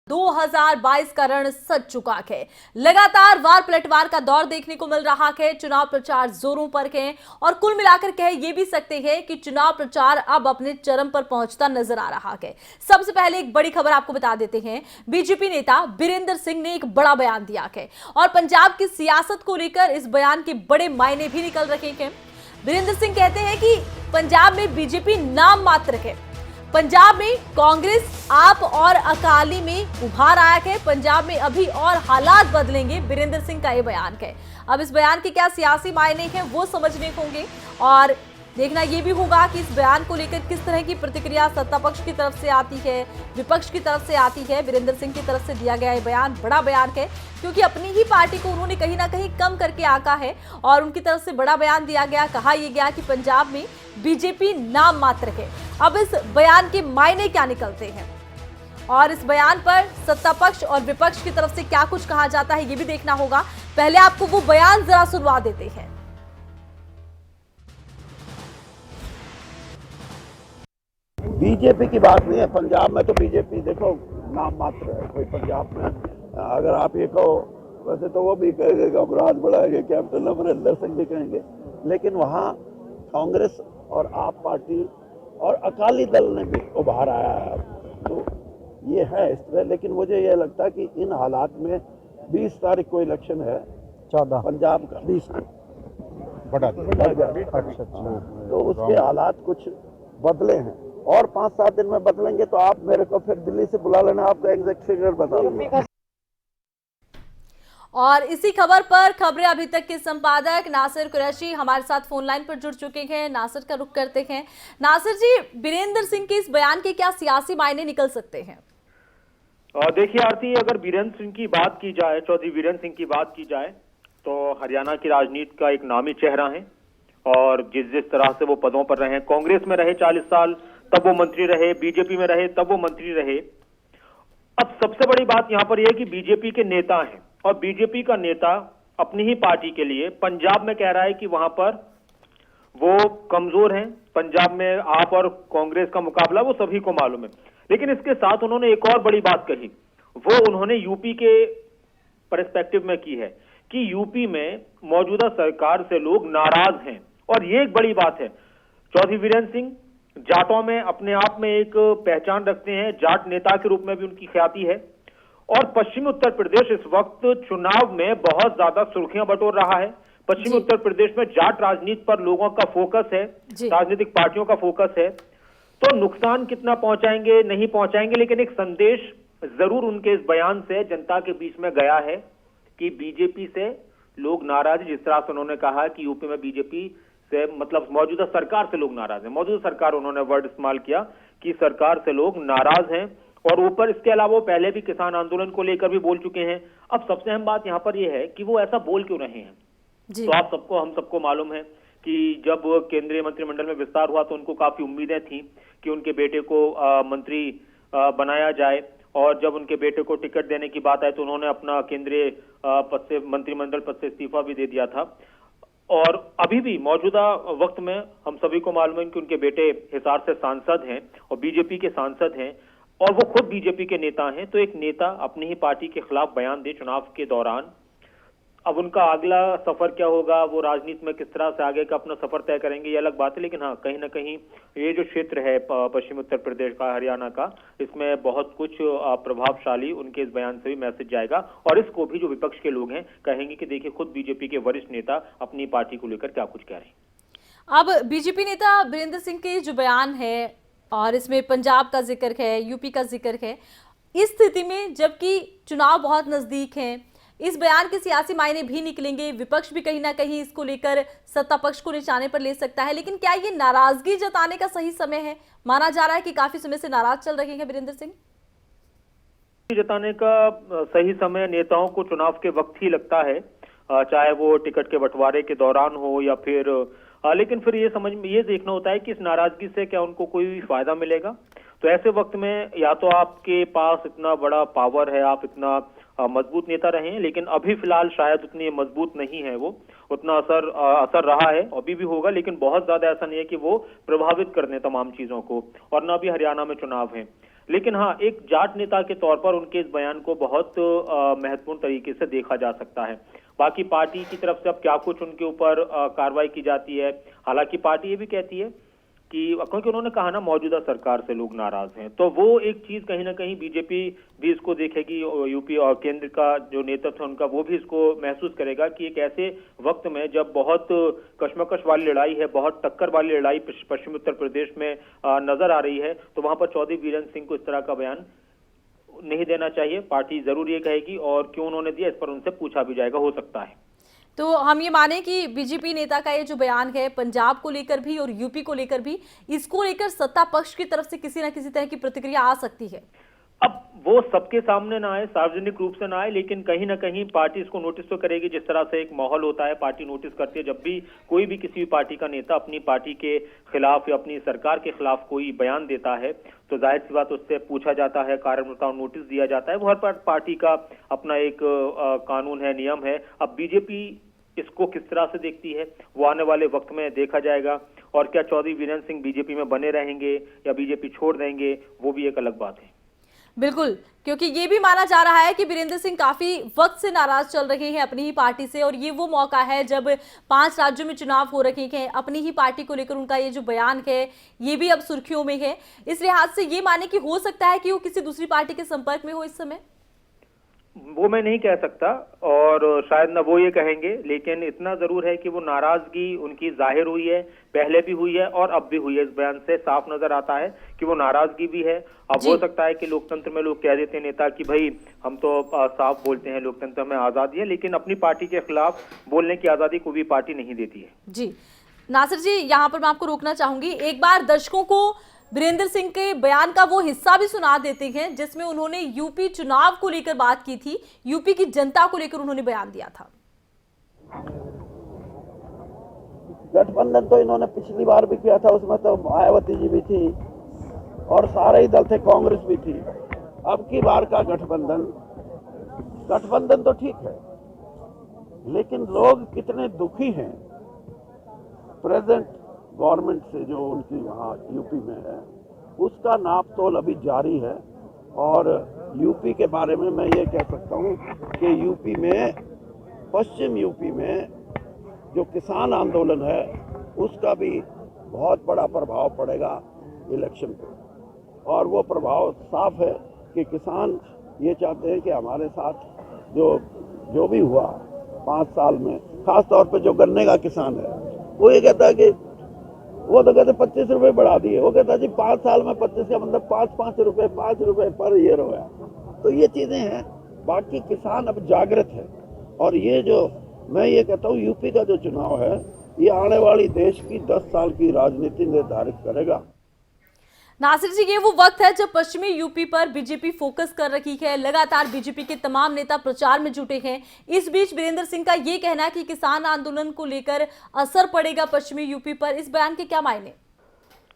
2022 का रण सज चुका है। लगातार वार पलटवार का दौर देखने को मिल रहा है। चुनाव प्रचार जोरों पर है और कुल मिलाकर कह ये भी सकते हैं कि चुनाव प्रचार अब अपने चरम पर पहुंचता नजर आ रहा है। सबसे पहले एक बड़ी खबर आपको बता देते हैं। बीजेपी नेता बीरेंद्र सिंह ने एक बड़ा बयान दिया है और पंजाब की सियासत को लेकर इस बयान के बड़े मायने भी निकल रहे हैं। बीरेंद्र सिंह कहते हैं कि पंजाब में बीजेपी नाम मात्र है। पंजाब में कांग्रेस आप और अकाली में उभार आया है। पंजाब में अभी और हालात बदलेंगे, बीरेंद्र सिंह का यह बयान है। अब इस बयान के क्या सियासी मायने हैं वो समझने होंगे और देखना यह भी होगा कि इस बयान को लेकर किस तरह की प्रतिक्रिया सत्ता पक्ष की तरफ से आती है, विपक्ष की तरफ से आती है। बीरेंद्र सिंह की तरफ से दिया गया यह बयान बड़ा बयान है क्योंकि अपनी ही पार्टी को उन्होंने कहीं ना कहीं कम करके आका है और उनकी तरफ से बड़ा बयान दिया गया। कहा यह गया कि पंजाब में बीजेपी नाम मात्र है। अब इस बयान के मायने क्या निकलते हैं और इस बयान पर सत्ता पक्ष और विपक्ष की तरफ से क्या कुछ कहा जाता है ये भी देखना होगा। पहले आपको वो बयान जरा सुनवा देते हैं। बीजेपी की बात नहीं है। पंजाब में तो बीजेपी देखो नाम मात्र है। कोई पंजाब में अगर आप ये कहो, वैसे तो वो भी कहेंगे घबराहट बढ़ाएंगे, कैप्टन अमरिंदर सिंह भी कहेंगे, लेकिन वहाँ कांग्रेस और आप पार्टी और अकाली दल ने भी उभार आया है। तो ये है इस तरह। लेकिन मुझे ये लगता है कि इन हालात में 20 तारीख को इलेक्शन है, 14 पंजाब का 20 को बढ़ा तो उसके हालात कुछ बदले हैं और 5-7 दिन में बदलेंगे। तो आप मेरे को फिर दिल्ली से बुला लेना, आपका एग्जैक्ट फिगर बता दूंगा। और इसी खबर पर खबरें अभी तक के संपादक नासिर कुरैशी हमारे साथ फोन लाइन पर जुड़ चुके हैं। नासिर का रुख करते हैं। नासिर जी, बीरेंद्र सिंह के इस बयान के क्या सियासी मायने निकल सकते हैं? देखिए आरती, अगर बीरेंद्र सिंह की बात की जाए, चौधरी बीरेंद्र सिंह की बात की जाए तो हरियाणा की राजनीति का एक नामी चेहरा है और जिस तरह से वो पदों पर रहे, कांग्रेस में रहे 40 साल, तब वो मंत्री रहे, बीजेपी में रहे तब वो मंत्री रहे। अब सबसे बड़ी बात यहां पर यह कि बीजेपी के नेता हैं और बीजेपी का नेता अपनी ही पार्टी के लिए पंजाब में कह रहा है कि वहां पर वो कमजोर हैं। पंजाब में आप और कांग्रेस का मुकाबला वो सभी को मालूम है। लेकिन इसके साथ उन्होंने एक और बड़ी बात कही, वो उन्होंने यूपी के पर्सपेक्टिव में की है कि यूपी में मौजूदा सरकार से लोग नाराज हैं और ये एक बड़ी बात है। चौधरी वीरेंद्र सिंह जाटों में अपने आप में एक पहचान रखते हैं, जाट नेता के रूप में भी उनकी ख्याति है और पश्चिमी उत्तर प्रदेश इस वक्त चुनाव में बहुत ज्यादा सुर्खियां बटोर रहा है। पश्चिमी उत्तर प्रदेश में जाट राजनीति पर लोगों का फोकस है, राजनीतिक पार्टियों का फोकस है। तो नुकसान कितना पहुंचाएंगे नहीं पहुंचाएंगे, लेकिन एक संदेश जरूर उनके इस बयान से जनता के बीच में गया है कि बीजेपी से लोग नाराज। जिस तरह से उन्होंने कहा कि यूपी में बीजेपी से मतलब मौजूदा सरकार से लोग नाराज हैं, मौजूदा सरकार उन्होंने वर्ड इस्तेमाल किया कि सरकार से लोग नाराज हैं। और ऊपर इसके अलावा वो पहले भी किसान आंदोलन को लेकर भी बोल चुके हैं। अब सबसे अहम बात यहां पर यह है कि वो ऐसा बोल क्यों रहे हैं। तो आप सबको हम सबको मालूम है कि जब केंद्रीय मंत्रिमंडल में विस्तार हुआ तो उनको काफी उम्मीदें थी कि उनके बेटे को मंत्री बनाया जाए और जब उनके बेटे को टिकट देने की बात आई तो उन्होंने अपना केंद्रीय पद से, मंत्रिमंडल पद से इस्तीफा भी दे दिया था। और अभी भी मौजूदा वक्त में हम सभी को मालूम है कि उनके बेटे हिसार से सांसद हैं और बीजेपी के सांसद हैं और वो खुद बीजेपी के नेता हैं। तो एक नेता अपनी ही पार्टी के खिलाफ बयान दे चुनाव के दौरान, अब उनका अगला सफर क्या होगा, वो राजनीति में किस तरह से आगे का अपना सफर तय करेंगे, ये अलग बात है। लेकिन हाँ, कहीं ना कहीं ये जो क्षेत्र है पश्चिमी उत्तर प्रदेश का, हरियाणा का, इसमें बहुत कुछ प्रभावशाली उनके इस बयान से भी मैसेज जाएगा और इसको भी जो विपक्ष के लोग हैं कहेंगे कि देखिए खुद बीजेपी के वरिष्ठ नेता अपनी पार्टी को लेकर क्या कुछ कह रहे हैं। अब बीजेपी नेता बीरेंद्र सिंह के जो बयान है और इसमें पंजाब का जिक्र है, यूपी का जिक्र है, इस स्थिति में जबकि चुनाव बहुत नजदीक है, इस बयान के सियासी मायने भी निकलेंगे। विपक्ष भी कहीं ना कहीं इसको लेकर सत्ता पक्ष को निशाने पर ले सकता है। लेकिन क्या ये नाराजगी जताने का सही समय है? माना जा रहा है कि काफी समय से नाराज चल रहे हैं बीरेंद्र सिंह। जताने का सही समय नेताओं को चुनाव के वक्त ही लगता है, चाहे वो टिकट के बंटवारे के दौरान हो या फिर लेकिन फिर ये देखना होता है कि इस नाराजगी से क्या उनको कोई फायदा मिलेगा। तो ऐसे वक्त में या तो आपके पास इतना बड़ा पावर है, आप इतना मजबूत नेता रहे हैं, लेकिन अभी फिलहाल शायद उतनी मजबूत नहीं है, वो उतना असर रहा है, अभी भी होगा, लेकिन बहुत ज्यादा ऐसा नहीं है कि वो प्रभावित कर दें तमाम चीजों को। और ना भी हरियाणा में चुनाव है, लेकिन हाँ, एक जाट नेता के तौर पर उनके इस बयान को बहुत महत्वपूर्ण तरीके से देखा जा सकता है। बाकी पार्टी की तरफ से अब क्या कुछ उनके ऊपर कार्रवाई की जाती है। हालांकि पार्टी ये भी कहती है कि क्योंकि उन्होंने कहा ना मौजूदा सरकार से लोग नाराज हैं, तो वो एक चीज कहीं ना कहीं बीजेपी भी इसको देखेगी, यूपी और केंद्र का जो नेतृत्व है उनका वो भी इसको महसूस करेगा कि एक ऐसे वक्त में जब बहुत कशमकश वाली लड़ाई है, बहुत टक्कर वाली लड़ाई पश्चिमी उत्तर प्रदेश में नजर आ रही है, तो वहां पर चौधरी वीरेंद्र सिंह को इस तरह का बयान नहीं देना चाहिए। पार्टी जरूर ये कहेगी और क्यों उन्होंने दिया इस पर उनसे पूछा भी जाएगा, हो सकता है। तो हम ये माने कि बीजेपी नेता का ये जो बयान है पंजाब को लेकर भी और यूपी को लेकर भी, इसको लेकर सत्ता पक्ष की तरफ से किसी ना किसी तरह की प्रतिक्रिया आ सकती है। अब वो सबके सामने ना आए, सार्वजनिक रूप से ना आए, लेकिन कहीं ना कहीं पार्टी इसको नोटिस तो करेगी। जिस तरह से एक माहौल होता है, पार्टी नोटिस करती है। जब भी कोई भी किसी भी पार्टी का नेता अपनी पार्टी के खिलाफ या अपनी सरकार के खिलाफ कोई बयान देता है तो जाहिर सी बात उससे पूछा जाता है, कारण बताओ नोटिस दिया जाता है। वो हर पार्टी का अपना एक कानून है, नियम है। अब बीजेपी इसको किस तरह से देखती है वो आने वाले वक्त में देखा जाएगा। और क्या चौधरी वीरेंद्र सिंह बीजेपी में बने रहेंगे या बीजेपी छोड़ देंगे, वो भी एक अलग बात है। बिल्कुल, क्योंकि ये भी माना जा रहा है कि वीरेंद्र सिंह काफी वक्त से नाराज चल रहे हैं अपनी ही पार्टी से, और ये वो मौका है जब 5 राज्यों में चुनाव हो रखे हैं। अपनी ही पार्टी को लेकर उनका ये जो बयान है ये भी अब सुर्खियों में है। इस लिहाज से ये माने कि हो सकता है कि वो किसी दूसरी पार्टी के संपर्क में हो इस समय। वो मैं नहीं कह सकता और शायद ना वो ये कहेंगे, लेकिन इतना जरूर है कि वो नाराजगी उनकी जाहिर हुई है, पहले भी हुई है और अब भी हुई है। इस बयान से साफ नजर आता है कि वो नाराजगी भी है। अब हो सकता है कि लोकतंत्र में लोग कह देते हैं नेता कि भाई हम तो साफ बोलते हैं, लोकतंत्र में आजादी है, लेकिन अपनी पार्टी के खिलाफ बोलने की आजादी कोई भी पार्टी नहीं देती है। जी नासिर जी, यहाँ पर मैं आपको रोकना चाहूंगी। एक बार दर्शकों को वीरेंद्र सिंह के बयान का वो हिस्सा भी सुना देते हैं जिसमें उन्होंने यूपी चुनाव को लेकर बात की थी, यूपी की जनता को लेकर उन्होंने बयान दिया था। गठबंधन तो इन्होंने पिछली बार भी किया था, उसमें तो मायावती जी भी थी और सारे ही दल थे, कांग्रेस भी थी। अब की बार का गठबंधन तो ठीक है, लेकिन लोग कितने दुखी हैं प्रेजेंट गवर्नमेंट से जो उनकी वहाँ यूपी में है, उसका नाप तोल अभी जारी है। और यूपी के बारे में मैं ये कह सकता हूँ कि यूपी में, पश्चिम यूपी में जो किसान आंदोलन है उसका भी बहुत बड़ा प्रभाव पड़ेगा इलेक्शन पे। और वो प्रभाव साफ है कि किसान ये चाहते हैं कि हमारे साथ जो भी हुआ 5 साल में, खास तौर पे जो गन्ने का किसान है वो ये कहता है कि वो तो कहते 25 रुपए बढ़ा दिए, वो कहता जी 5 साल में 25 का मतलब 5 रुपए पर ईयर हो गया। तो ये चीजें हैं। बाकी किसान अब जागृत है और ये जो मैं ये कहता हूँ यूपी का जो चुनाव है ये आने वाली देश की 10 साल की राजनीति निर्धारित करेगा। नासिर जी, ये वो वक्त है जब पश्चिमी यूपी पर बीजेपी फोकस कर रही है। लगातार बीजेपी के तमाम नेता प्रचार में जुटे हैं। इस बीच वीरेंद्र सिंह का ये कहना है कि किसान आंदोलन को लेकर असर पड़ेगा पश्चिमी यूपी पर। इस बयान के क्या मायने?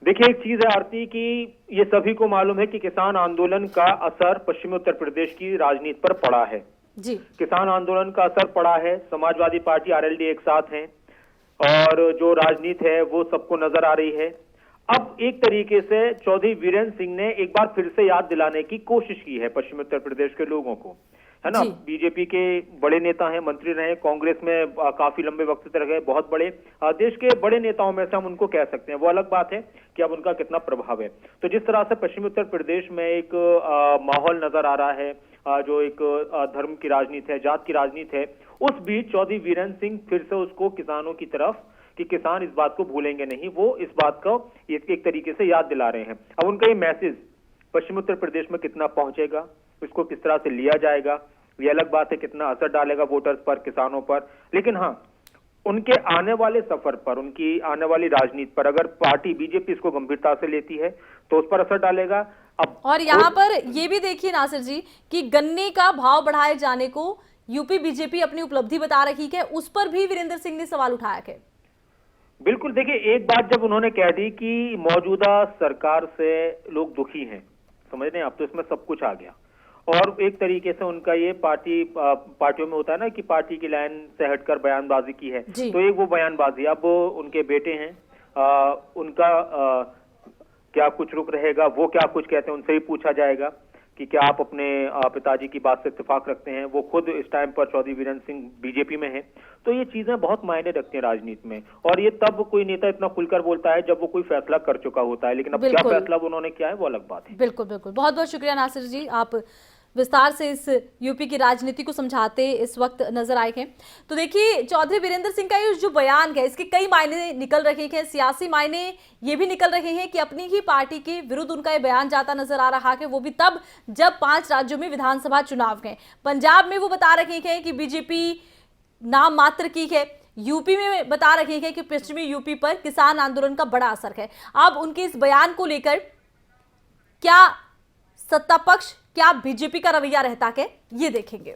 देखिए, एक चीज है आरती कि ये सभी को मालूम है कि किसान आंदोलन का असर पश्चिमी उत्तर प्रदेश की राजनीति पर पड़ा है। जी, किसान आंदोलन का असर पड़ा है। समाजवादी पार्टी, आरएलडी एक साथ हैं और जो राजनीति है वो सबको नजर आ रही है। अब एक तरीके से चौधरी वीरेंद्र सिंह ने एक बार फिर से याद दिलाने की कोशिश की है पश्चिमी उत्तर प्रदेश के लोगों को, है ना। बीजेपी के बड़े नेता हैं, मंत्री रहे, कांग्रेस में काफी लंबे वक्त तक रहे, बहुत बड़े देश के बड़े नेताओं में से हम उनको कह सकते हैं। वो अलग बात है कि अब उनका कितना प्रभाव है। तो जिस तरह से पश्चिमी उत्तर प्रदेश में एक माहौल नजर आ रहा है, जो एक धर्म की राजनीति है, जात की राजनीति है, उस बीच चौधरी वीरेंद्र सिंह फिर से उसको किसानों की तरफ, कि किसान इस बात को भूलेंगे नहीं, वो इस बात को एक तरीके से याद दिला रहे हैं। अब उनका ये मैसेज पश्चिम उत्तर प्रदेश में कितना पहुंचेगा, इसको किस तरह से लिया जाएगा, ये अलग बात है। कितना असर डालेगा वोटर्स पर, किसानों पर, लेकिन हाँ, उनके आने वाले सफर पर, उनकी आने वाली राजनीति पर अगर पार्टी बीजेपी इसको गंभीरता से लेती है तो उस पर असर डालेगा। अब और यहाँ पर ये भी देखिए नासिर जी कि गन्ने का भाव बढ़ाए जाने को यूपी बीजेपी अपनी उपलब्धि बता रही है, उस पर भी वीरेंद्र सिंह ने सवाल उठाया है। बिल्कुल, देखिए, एक बात जब उन्होंने कह दी कि मौजूदा सरकार से लोग दुखी हैं, समझ रहे हैं आप, तो इसमें सब कुछ आ गया। और एक तरीके से उनका ये पार्टियों में होता है ना कि पार्टी की लाइन से हटकर बयानबाजी की है, तो एक वो बयानबाजी। अब उनके बेटे हैं, उनका क्या कुछ रुक रहेगा, वो क्या कुछ कहते हैं, उनसे ही पूछा जाएगा कि क्या आप अपने पिताजी की बात से इत्तेफाक रखते हैं। वो खुद इस टाइम पर चौधरी वीरेंद्र सिंह बीजेपी में हैं, तो ये चीजें बहुत मायने रखती हैं राजनीति में। और ये तब कोई नेता इतना खुलकर बोलता है जब वो कोई फैसला कर चुका होता है, लेकिन अब क्या बिल्कुल। फैसला उन्होंने किया है वो अलग बात है। बिल्कुल बिल्कुल, बहुत बहुत शुक्रिया नासिर जी, आप विस्तार से इस यूपी की राजनीति को समझाते इस वक्त नजर आए हैं। तो देखिए, चौधरी वीरेंद्र सिंह का ये जो बयान है, इसके कई मायने निकल रहे हैं। सियासी मायने ये भी निकल रहे हैं कि अपनी ही पार्टी के विरुद्ध उनका ये बयान जाता नजर आ रहा है, वो भी तब जब 5 राज्यों में विधानसभा चुनाव हैं। पंजाब में वो बता रहे हैं कि बीजेपी नाम मात्र की है, यूपी में बता रहे हैं कि पश्चिमी यूपी पर किसान आंदोलन का बड़ा असर है। अब उनके इस बयान को लेकर क्या सत्ता पक्ष, क्या बीजेपी का रवैया रहता है, ये देखेंगे।